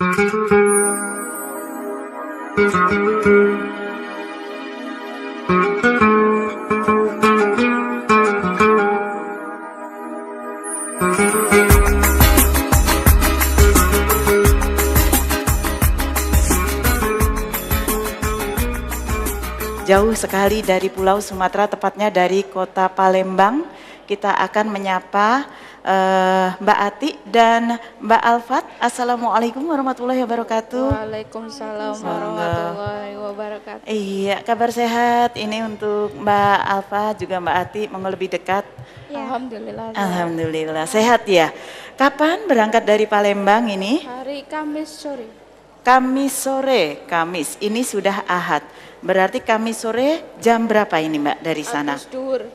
Jauh sekali dari Pulau Sumatera, tepatnya dari kota Palembang. Kita akan menyapa Mbak Ati dan Mbak Alfat. Assalamualaikum warahmatullahi wabarakatuh. Waalaikumsalam warahmatullahi wabarakatuh. Iya, kabar sehat. Ini untuk Mbak Alfat juga Mbak Ati, monggo lebih dekat. Ya. Alhamdulillah. Alhamdulillah, sehat ya. Kapan berangkat dari Palembang ini? Hari Kamis sore. Kamis sore, Kamis. Ini sudah Ahad. Berarti Kamis sore jam berapa ini Mbak dari sana? Habis duhur.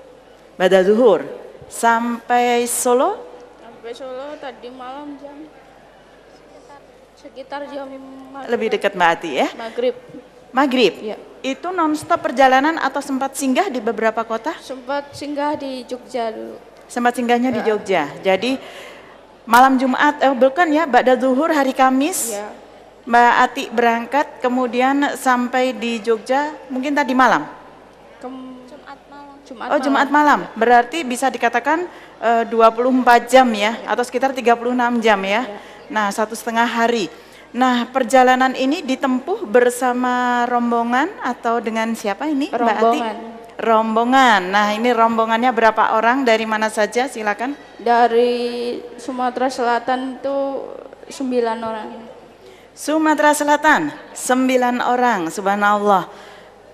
Ba'da zuhur. Sampai Solo? Sampai Solo tadi malam jam sekitar jam Lebih dekat Mbak Ati ya? maghrib. Maghrib? Ya. Itu nonstop perjalanan atau sempat singgah di beberapa kota? Sempat singgah di Jogja dulu. Sempat singgahnya di Jogja. Jadi malam Jumat, bukan ya, Ba'da zuhur hari Kamis. Ya. Mbak Ati berangkat, kemudian sampai di Jogja mungkin tadi malam? Jumat malam. Berarti bisa dikatakan 24 jam ya, atau sekitar 36 jam ya. Nah, 1,5 hari. Nah, perjalanan ini ditempuh bersama rombongan atau dengan siapa ini Mbak Ati? Rombongan. Nah, ini rombongannya berapa orang, dari mana saja, silakan? Dari Sumatera Selatan itu 9 orang. Sumatera Selatan, 9 orang, subhanallah.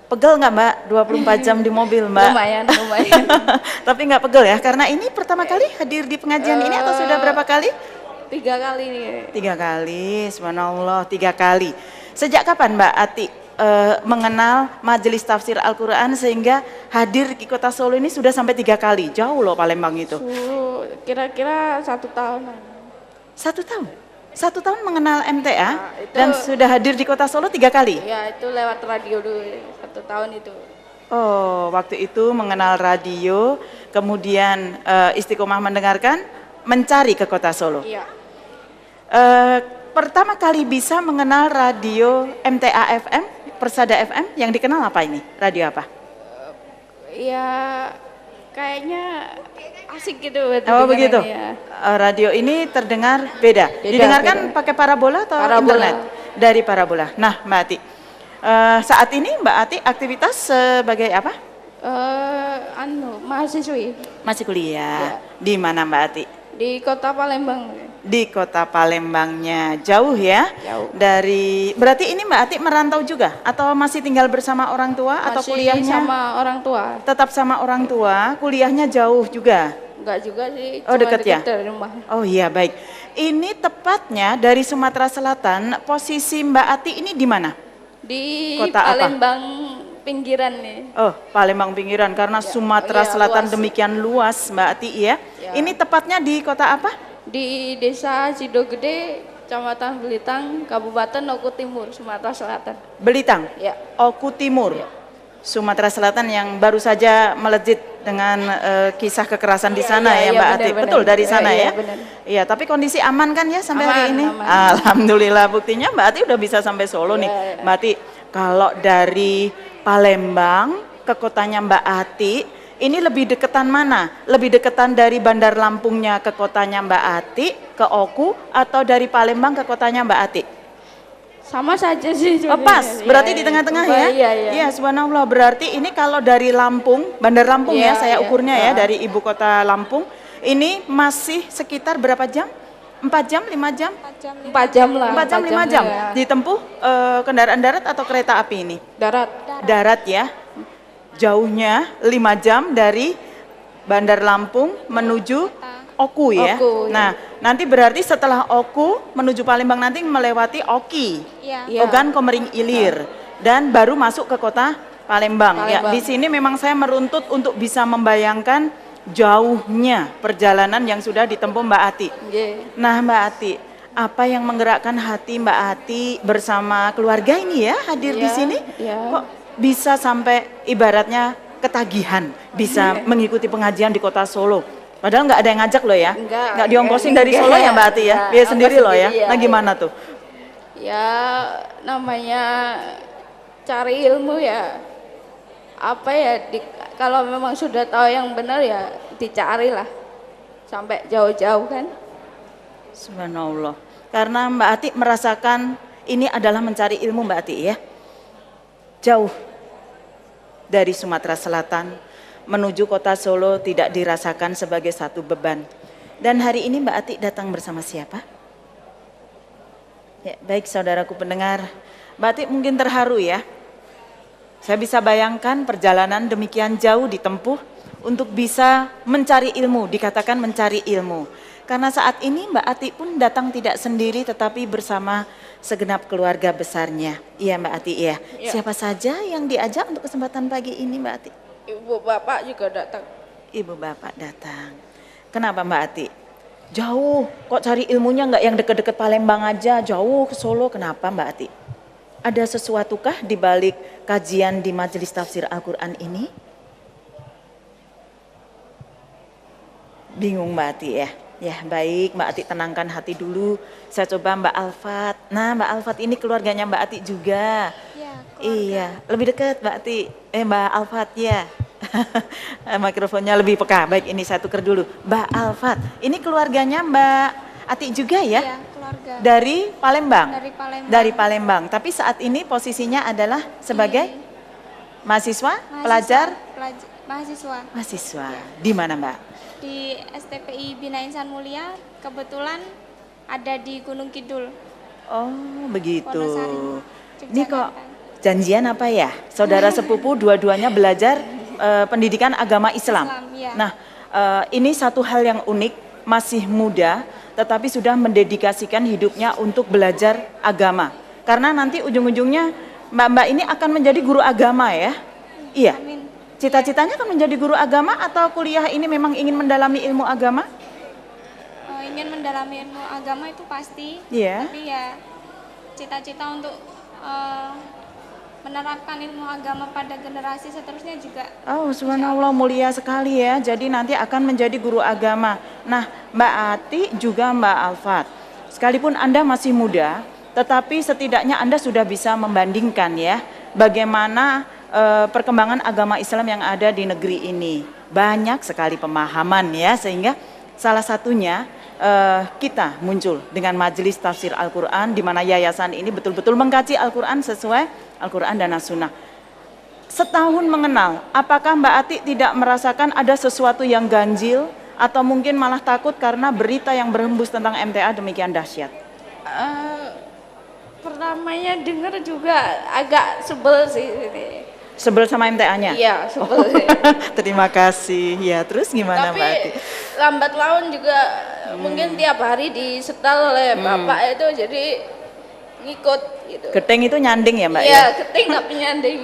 Pegel nggak Mbak, 24 jam di mobil Mbak? Lumayan. Tapi nggak pegel ya, karena ini pertama kali hadir di pengajian ini atau sudah berapa kali? 3 kali nih. 3 kali, subhanallah, 3 kali. Sejak kapan Mbak Ati mengenal majelis tafsir Al-Quran sehingga hadir di kota Solo ini sudah sampai 3 kali? Jauh loh Palembang itu. Kira-kira 1 tahun. 1 tahun? 1 tahun mengenal MTA dan sudah hadir di kota Solo 3 kali? Ya, itu lewat radio dulu, 1 tahun itu. Oh, waktu itu mengenal radio, kemudian istiqomah mendengarkan, mencari ke kota Solo. Iya. Pertama kali bisa mengenal radio MTA FM, Persada FM, yang dikenal apa ini? Radio apa? Ya, kayaknya asik gitu. Oh begitu. Ya. Radio ini terdengar beda. Didengarkan pakai parabola atau internet? Dari parabola. Nah, Mbak Ati, saat ini Mbak Ati aktivitas sebagai apa? Mahasiswi. Masih kuliah. Di mana Mbak Ati? Di kota Palembang. Di kota Palembangnya. Jauh ya? Jauh. Berarti ini Mbak Ati merantau juga? Atau masih tinggal bersama orang tua? Atau kuliahnya? Sama orang tua. Tetap sama orang tua, kuliahnya jauh juga? Enggak juga sih, oh, dekat ya? dari rumah. Oh iya, baik. Ini tepatnya dari Sumatera Selatan, posisi Mbak Ati ini di mana? Di kota Palembang apa? Pinggiran nih. Oh, Palembang pinggiran, karena Sumatera Selatan luas. Demikian luas Mbak Ati ya. Ini tepatnya di kota apa? Di Desa Sidogede, Kecamatan Belitang, Kabupaten Oku Timur, Sumatera Selatan. Belitang? Ya. Oku Timur. Ya. Sumatera Selatan yang baru saja melejit dengan kisah kekerasan di sana ya Mbak Ati. Betul, dari sana ya? Iya, tapi kondisi aman kan ya sampai hari ini? Aman. Alhamdulillah, buktinya Mbak Ati udah bisa sampai Solo nih. Mbak Ati, kalau dari Palembang ke kotanya Mbak Ati, ini lebih deketan mana? Lebih deketan dari Bandar Lampungnya ke kotanya Mbak Ati, ke Oku, atau dari Palembang ke kotanya Mbak Ati? Sama saja sih. Oh, pas, berarti di tengah-tengah ya? Iya, subhanallah. Berarti ini kalau dari Lampung, Bandar Lampung ya, saya ukurnya ya, dari ibu kota Lampung, ini masih sekitar berapa jam? 4 jam, 5 jam? 4 jam lah. 4 jam, 5 jam. Ya. Ditempuh kendaraan darat atau kereta api ini? Darat. Darat ya. Jauhnya 5 jam dari Bandar Lampung menuju Oku ya. Nah, nanti berarti setelah Oku menuju Palembang nanti melewati Oki, Ogan Komering Ilir, dan baru masuk ke kota Palembang. Ya, di sini memang saya meruntut untuk bisa membayangkan jauhnya perjalanan yang sudah ditempuh Mbak Ati. Nah, Mbak Ati, apa yang menggerakkan hati Mbak Ati bersama keluarga ini ya hadir di sini? Kok bisa sampai ibaratnya ketagihan bisa mengikuti pengajian di kota Solo? Padahal nggak ada yang ngajak loh ya, nggak diongkosin dari Solo ya Mbak Ati ya, dia sendiri loh ya. Nah gimana tuh? Ya namanya cari ilmu ya, apa ya, kalau memang sudah tahu yang benar ya dicarilah sampai jauh-jauh kan. Subhanallah. Karena Mbak Ati merasakan ini adalah mencari ilmu Mbak Ati ya. Jauh dari Sumatera Selatan menuju kota Solo tidak dirasakan sebagai satu beban. Dan hari ini Mbak Ati datang bersama siapa? Ya, baik saudaraku pendengar, Mbak Ati mungkin terharu ya. Saya bisa bayangkan perjalanan demikian jauh ditempuh untuk bisa mencari ilmu, dikatakan mencari ilmu. Karena saat ini Mbak Ati pun datang tidak sendiri tetapi bersama segenap keluarga besarnya. Iya Mbak Ati ya. Ya. Siapa saja yang diajak untuk kesempatan pagi ini Mbak Ati? Ibu bapak juga datang. Ibu bapak datang. Kenapa Mbak Ati? Jauh, kok cari ilmunya nggak yang deket-deket Palembang aja, jauh ke Solo, kenapa Mbak Ati? Ada sesuatukah di balik kajian di Majelis Tafsir Al-Quran ini? Bingung Mbak Ati ya? Ya baik Mbak Ati tenangkan hati dulu, saya coba Mbak Alfat. Nah Mbak Alfat ini keluarganya Mbak Ati juga. Ya, Iya, lebih dekat Mbak Ati, Mbak Alfat ya. Mikrofonnya lebih peka. Baik, ini saya tuker dulu. Mbak Alfat, ini keluarganya Mbak Ati juga ya? Iya, keluarga. Dari Palembang? Dari Palembang. Dari Palembang. Tapi saat ini posisinya adalah sebagai mahasiswa, pelajar? Mahasiswa. Mahasiswa. Di mana Mbak? Di STPI Bina Insan Mulia, kebetulan ada di Gunung Kidul. Oh, begitu. Wonosari, Ini kok Yogyakarta. janjian apa ya? Saudara sepupu dua-duanya belajar pendidikan agama Islam. Iya. Nah, ini satu hal yang unik, masih muda tetapi sudah mendedikasikan hidupnya untuk belajar agama. Karena nanti ujung-ujungnya Mbak-mbak ini akan menjadi guru agama ya. Iya. Amin. Cita-citanya kan menjadi guru agama atau kuliah ini memang ingin mendalami ilmu agama? Ingin mendalami ilmu agama itu pasti. Iya. Tapi ya cita-cita untuk menerapkan ilmu agama pada generasi seterusnya juga. Oh, subhanallah, mulia sekali ya. Jadi nanti akan menjadi guru agama. Nah, Mbak Ati juga Mbak Alfat. Sekalipun Anda masih muda, tetapi setidaknya Anda sudah bisa membandingkan ya bagaimana perkembangan agama Islam yang ada di negeri ini. Banyak sekali pemahaman ya, sehingga salah satunya kita muncul dengan Majelis Tafsir Al-Quran, di mana yayasan ini betul-betul mengkaji Al-Quran sesuai Al-Quran dan As-Sunnah. Setahun mengenal, apakah Mbak Ati tidak merasakan ada sesuatu yang ganjil atau mungkin malah takut karena berita yang berhembus tentang MTA demikian dahsyat? Pertamanya dengar juga agak sebel sih. Sebel sama MTA-nya? Iya, sebel sih. Terima kasih. Ya, terus gimana Tapi Mbak Ati? lambat laun juga mungkin tiap hari disetel oleh bapak itu, jadi ngikut gitu. Geteng itu nyanding ya Mbak Iya, ya? keting tapi nyanding.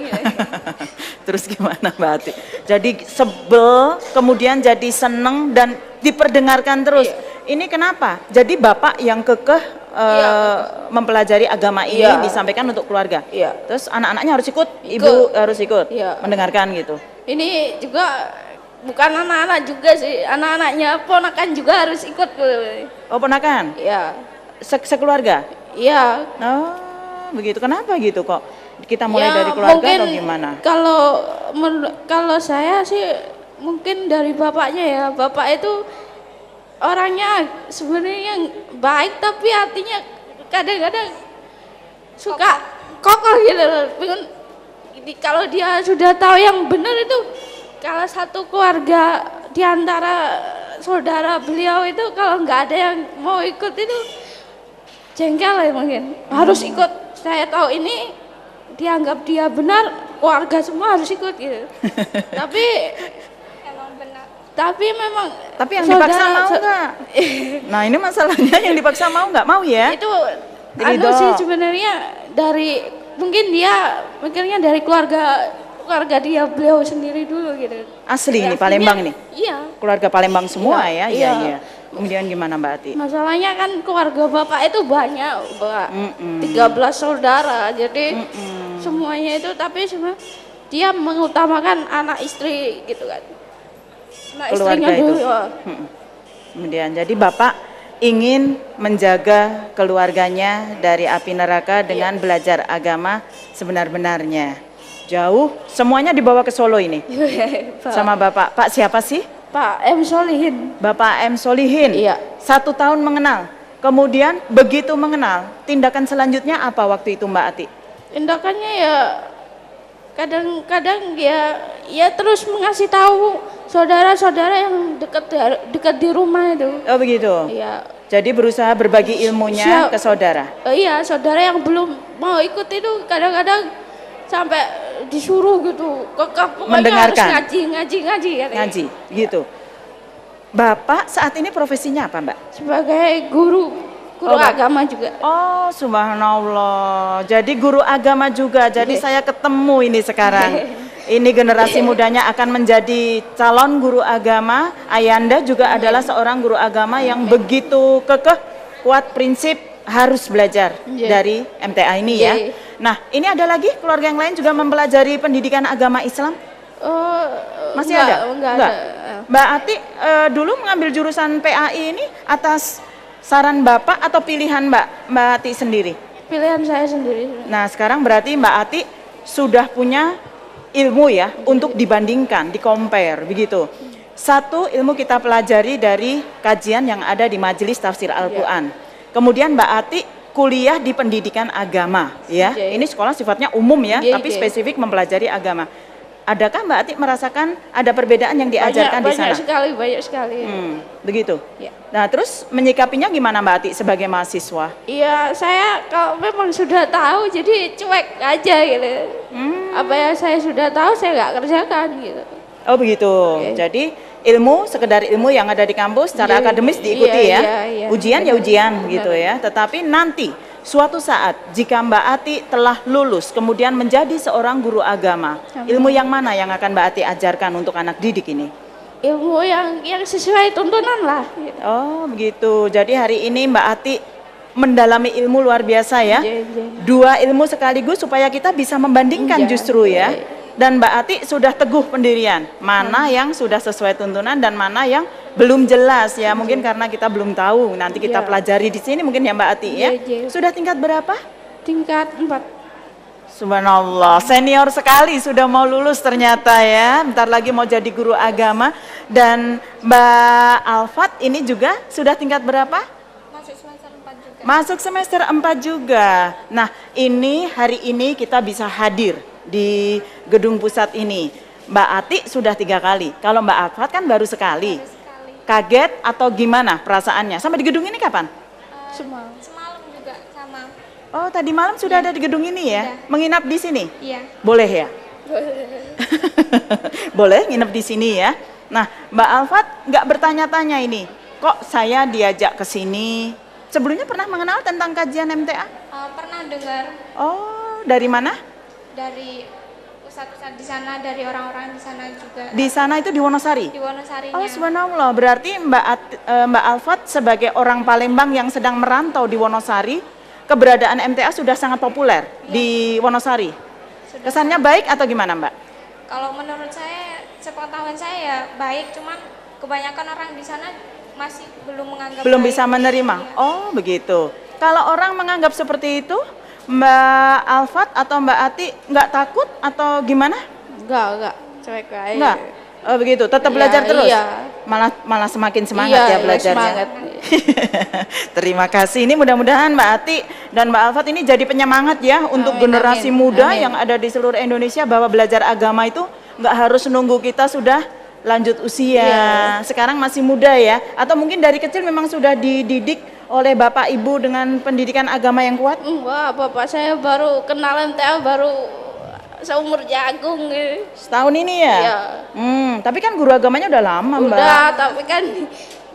Terus gimana Mbak Ati? Jadi sebel, kemudian jadi seneng dan diperdengarkan terus. Iya. Ini kenapa? Jadi Bapak yang kekeh mempelajari agama ini Iya. disampaikan untuk keluarga. Iya. Terus anak-anaknya harus ikut, Ikut. Ibu harus ikut, Iya. mendengarkan gitu. Ini juga bukan anak-anak juga sih, anak-anaknya ponakan juga harus ikut. Oh ponakan? Iya. Sekeluarga? Iya. Oh begitu. Kenapa gitu kok? Kita mulai Ya, dari keluarga mungkin atau gimana? Kalau saya sih mungkin dari bapaknya ya. Bapak itu orangnya sebenarnya baik tapi hatinya kadang-kadang suka kokoh gitu. Kalau dia sudah tahu yang benar itu, kalau satu keluarga di antara saudara beliau itu kalau nggak ada yang mau ikut itu jengkel ya mungkin. Harus ikut. Saya tahu ini dianggap dia benar, keluarga semua harus ikut gitu. Tapi emang benar. Tapi memang. Tapi yang dipaksa mau nggak? Nah ini masalahnya, yang dipaksa mau nggak? Mau ya? Itu Ridho. sih sebenarnya dari mungkin dia mikirnya dari keluarga dia beliau sendiri dulu gitu. Asli ini Aslinya, Palembang nih? Iya. Keluarga Palembang semua ya? Iya. Iya. Kemudian gimana Mbak Ati? Masalahnya kan keluarga bapak itu banyak, Mbak. 13 saudara, jadi semuanya itu, tapi cuma dia mengutamakan anak istri gitu kan. Anak Keluarga istrinya itu. dulu. Kemudian jadi Bapak ingin menjaga keluarganya dari api neraka dengan belajar agama sebenar-benarnya. Jauh, semuanya dibawa ke Solo ini sama Bapak. Pak siapa sih? Pak M. Solihin. Bapak M. Solihin. Iya. 1 tahun mengenal. Kemudian begitu mengenal, tindakan selanjutnya apa waktu itu Mbak Ati? Tindakannya ya kadang-kadang ya terus mengasih tahu saudara-saudara yang dekat di rumah itu. Oh begitu. Iya. Jadi berusaha berbagi ilmunya ke saudara. Iya, saudara yang belum mau ikut itu kadang-kadang sampai disuruh gitu. Pokoknya Mendengarkan. harus ngaji katanya. Ngaji, gitu. Bapak saat ini profesinya apa Mbak? Sebagai guru agama juga. Oh subhanallah, jadi guru agama juga, jadi saya ketemu ini sekarang. Ini generasi mudanya akan menjadi calon guru agama. Ayanda juga adalah seorang guru agama yang begitu kekeh, kuat prinsip harus belajar dari MTA ini ya. Nah ini ada lagi keluarga yang lain juga mempelajari pendidikan agama Islam? Masih ada? Enggak ada. Mbak Ati dulu mengambil jurusan PAI ini atas saran Bapak atau pilihan Mbak Ati sendiri? Pilihan saya sendiri. Nah sekarang berarti Mbak Ati sudah punya ilmu ya untuk dibandingkan, di-compare begitu. Satu ilmu kita pelajari dari kajian yang ada di Majelis Tafsir Al-Quran. Kemudian Mbak Ati kuliah di pendidikan agama ya. Ini sekolah sifatnya umum ya, tapi spesifik mempelajari agama. Adakah Mbak Ati merasakan ada perbedaan yang diajarkan di sana? Banyak sekali. Begitu. Ya. Nah, terus menyikapinya gimana Mbak Ati sebagai mahasiswa? Iya, saya kalau memang sudah tahu jadi cuek aja gitu. Apa yang saya sudah tahu saya nggak kerjakan gitu. Oh begitu. Jadi ilmu, sekedar ilmu yang ada di kampus secara akademis diikuti ya. Ujian ya ujian gitu ya. Tetapi nanti suatu saat jika Mbak Ati telah lulus kemudian menjadi seorang guru agama, ilmu yang mana yang akan Mbak Ati ajarkan untuk anak didik ini? Ilmu yang sesuai tuntunan lah gitu. Oh begitu. Jadi hari ini Mbak Ati mendalami ilmu luar biasa ya. Dua ilmu sekaligus supaya kita bisa membandingkan justru ya. Dan Mbak Ati sudah teguh pendirian, mana yang sudah sesuai tuntunan dan mana yang belum jelas ya. Mungkin karena kita belum tahu, nanti kita pelajari di sini mungkin ya Mbak Ati ya. Sudah tingkat berapa? Tingkat 4. Subhanallah, senior sekali sudah mau lulus ternyata ya. Bentar lagi mau jadi guru agama. Dan Mbak Alfat ini juga sudah tingkat berapa? Masuk semester 4 juga. Masuk semester 4 juga. Nah ini hari ini kita bisa hadir di gedung pusat ini. Mbak Ati sudah 3 kali. Kalau Mbak Alfat kan baru sekali. Kaget atau gimana perasaannya? Sampai di gedung ini kapan? Semalam juga sama. Oh tadi malam sudah ada di gedung ini ya? Menginap di sini? Iya. Boleh ya? Boleh nginep di sini ya? Nah Mbak Alfat nggak bertanya-tanya ini, kok saya diajak ke sini? Sebelumnya pernah mengenal tentang kajian MTA? Pernah dengar. Oh dari mana? Dari pusat-pusat di sana, dari orang-orang di sana juga. Di sana itu di Wonosari? Di Wonosarinya. Oh subhanallah, berarti Mbak Alfat sebagai orang Palembang yang sedang merantau di Wonosari, keberadaan MTA sudah sangat populer di Wonosari. Kesannya baik atau gimana Mbak? Kalau menurut saya, sepengetahuan saya ya baik, cuman kebanyakan orang di sana masih belum menganggap belum baik. bisa menerima. Iya. Oh begitu. Kalau orang menganggap seperti itu, Mbak Alfat atau Mbak Ati nggak takut atau gimana? Enggak, cuek aja. Enggak. Oh begitu, tetap belajar terus. Iya. Malah semakin semangat ya belajarnya. Semangat. Terima kasih. Ini mudah-mudahan Mbak Ati dan Mbak Alfat ini jadi penyemangat ya untuk generasi muda yang ada di seluruh Indonesia bahwa belajar agama itu nggak harus nunggu kita sudah lanjut usia. Sekarang masih muda ya, atau mungkin dari kecil memang sudah dididik oleh Bapak Ibu dengan pendidikan agama yang kuat? Wah, Bapak saya baru kenalan MTA baru seumur jagung gitu. Setahun ini ya? Iya. Tapi kan guru agamanya udah lama Mbak. Udah, tapi kan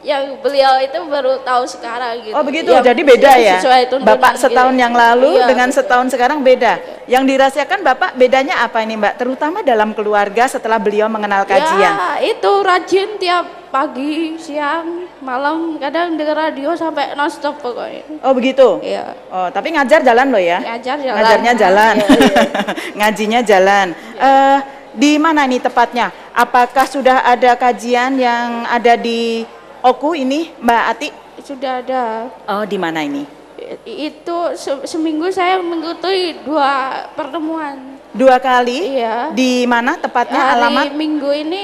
yang beliau itu baru tahu sekarang gitu. Oh begitu, Yang jadi beda ya? sesuai tuntunan Bapak setahun gitu. yang lalu Iya, dengan setahun sekarang beda. Yang dirasakan Bapak bedanya apa ini Mbak? Terutama dalam keluarga setelah beliau mengenal kajian. Ya, itu rajin tiap pagi, siang, malam, kadang dengar radio sampai nonstop pokoknya. Oh begitu? Iya. Oh tapi ngajar jalan loh ya? Ngajar jalan. Ngajarnya jalan. Iya. Ngajinya jalan. Di mana nih tepatnya? Apakah sudah ada kajian yang ada di Oku ini Mbak Ati? sudah ada. Oh, di mana ini? Itu seminggu saya mengikuti 2 pertemuan. 2 kali? Iya. Di mana tepatnya, Hari alamat? Minggu ini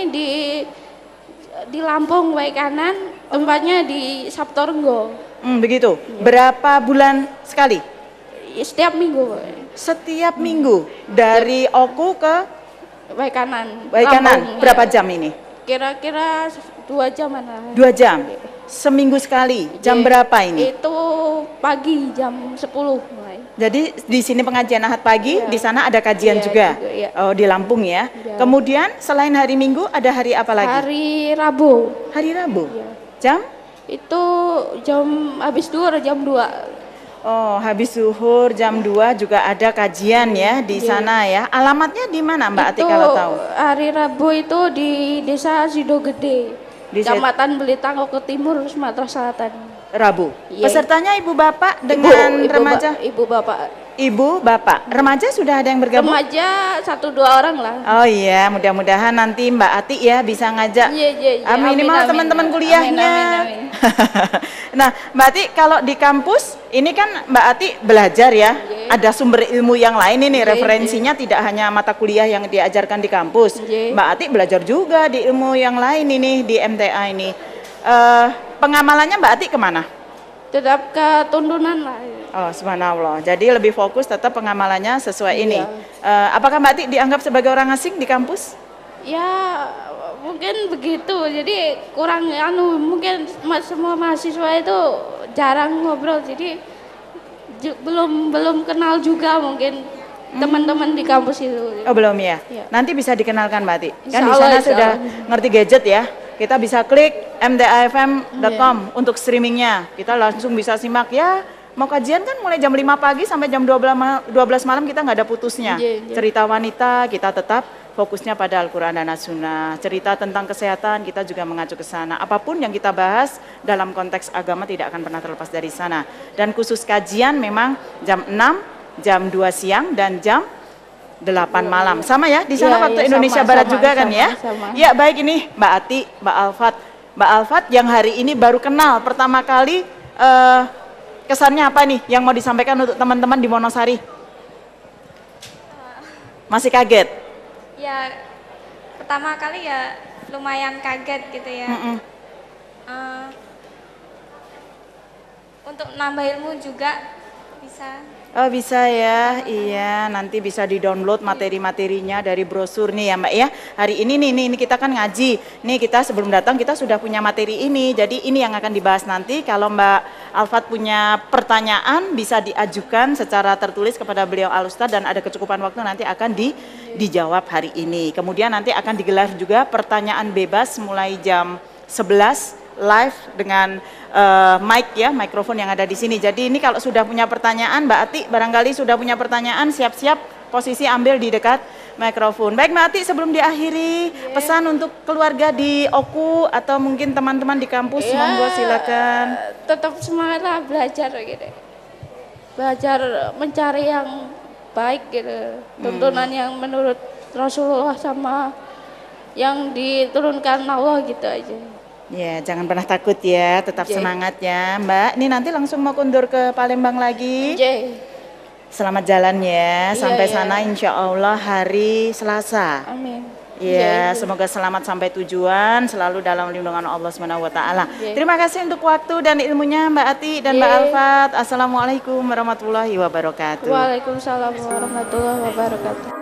di Lampung Baik Kanan, tempatnya di Saptorenggo. Begitu. Berapa bulan sekali? Setiap minggu. Setiap minggu dari Oku ke Baik Kanan. Baik Kanan. Lampung, Berapa iya. jam ini? Kira-kira 2 jaman lah. 2 jam. Seminggu sekali. Jam Iya. berapa ini? Itu pagi jam 10 mulai. Jadi di sini pengajian Ahad pagi, Iya. di sana ada kajian Iya, juga. iya. Oh, di Lampung ya. Iya. Kemudian selain hari Minggu ada hari apa lagi? Hari Rabu. Hari Rabu. Iya. Jam? Itu jam habis duhur jam 2. Oh, habis zuhur jam 2 juga ada kajian ya di Iya. sana ya. Alamatnya di mana Mbak Ati Itu kalau tahu? hari Rabu itu di Desa Sidogede, Di Kecamatan Belitang, Oku Timur, Sumatera Selatan. Rabu. Iya. Pesertanya ibu bapak dengan remaja? Ibu bapak. Ibu bapak. Remaja sudah ada yang bergabung? Remaja 1-2 orang lah. Oh iya, mudah-mudahan nanti Mbak Ati ya bisa ngajak Iya, iya, iya. minimal Amin, teman-teman amin. kuliahnya. Amin, amin, Nah, Mbak Ati kalau di kampus ini kan Mbak Ati belajar ya, Iya. ada sumber ilmu yang lain ini, Iya, referensinya tidak hanya mata kuliah yang diajarkan di kampus. Iya. Mbak Ati belajar juga di ilmu yang lain ini di MTA ini. Pengamalannya Mbak Ati kemana? Tetap ke tuntunan lah. Oh, subhanallah. Jadi lebih fokus tetap pengamalannya sesuai ini. Iya. Apakah Mbak Ati dianggap sebagai orang asing di kampus? Ya mungkin begitu. Jadi kurang mungkin semua mahasiswa itu jarang ngobrol. Jadi belum kenal juga mungkin teman-teman di kampus itu. Oh, belum ya? Iya. Nanti bisa dikenalkan Mbak Ati. Kan Insya di Allah, sana insya sudah Allah. ngerti gadget ya. Kita bisa klik mtafm.com untuk streamingnya. Kita langsung bisa simak ya. Mau kajian kan mulai jam 5 pagi sampai jam 12 malam kita nggak ada putusnya. Iya, iya. Cerita wanita kita tetap fokusnya pada Al-Quran dan As-Sunnah. Cerita tentang kesehatan kita juga mengacu ke sana. Apapun yang kita bahas dalam konteks agama tidak akan pernah terlepas dari sana. Dan khusus kajian memang jam 6, jam 2 siang dan jam 8 malam. Sama ya di sana Iya, waktu iya, Indonesia sama, Barat sama, juga kan sama, ya? sama. Ya baik, ini Mbak Ati, Mbak Alfat. Mbak Alfat yang hari ini baru kenal pertama kali, kesannya apa nih yang mau disampaikan untuk teman-teman di Wonosari? Masih kaget? Ya pertama kali ya lumayan kaget gitu ya. Untuk nambah ilmu juga bisa. Oh bisa ya, iya nanti bisa di-download materi-materinya dari brosur nih ya Mbak ya. Hari ini nih kita kan ngaji, nih kita sebelum datang kita sudah punya materi ini, jadi ini yang akan dibahas nanti. Kalau Mbak Alfat punya pertanyaan bisa diajukan secara tertulis kepada beliau Al-Ustadz dan ada kecukupan waktu nanti akan dijawab hari ini. Kemudian nanti akan digelar juga pertanyaan bebas mulai jam 11 live dengan mic ya, mikrofon yang ada di sini. Jadi ini kalau sudah punya pertanyaan, Mbak Ati barangkali sudah punya pertanyaan, siap-siap posisi ambil di dekat mikrofon. Baik Mbak Ati, sebelum diakhiri, pesan untuk keluarga di Oku atau mungkin teman-teman di kampus, monggo silakan. Tetap semangat lah belajar gitu. Belajar mencari yang baik gitu. Tuntunan yang menurut Rasulullah sama yang diturunkan Allah gitu aja. Ya, jangan pernah takut ya, tetap semangat ya Mbak. Ini nanti langsung mau kundur ke Palembang lagi. Selamat jalan ya, sampai sana insya Allah hari Selasa. Amin. Ya, semoga selamat sampai tujuan, selalu dalam lindungan Allah Subhanahu wa taala. Terima kasih untuk waktu dan ilmunya Mbak Ati dan Mbak Alfat. Assalamualaikum warahmatullahi wabarakatuh. Waalaikumsalam warahmatullahi wabarakatuh.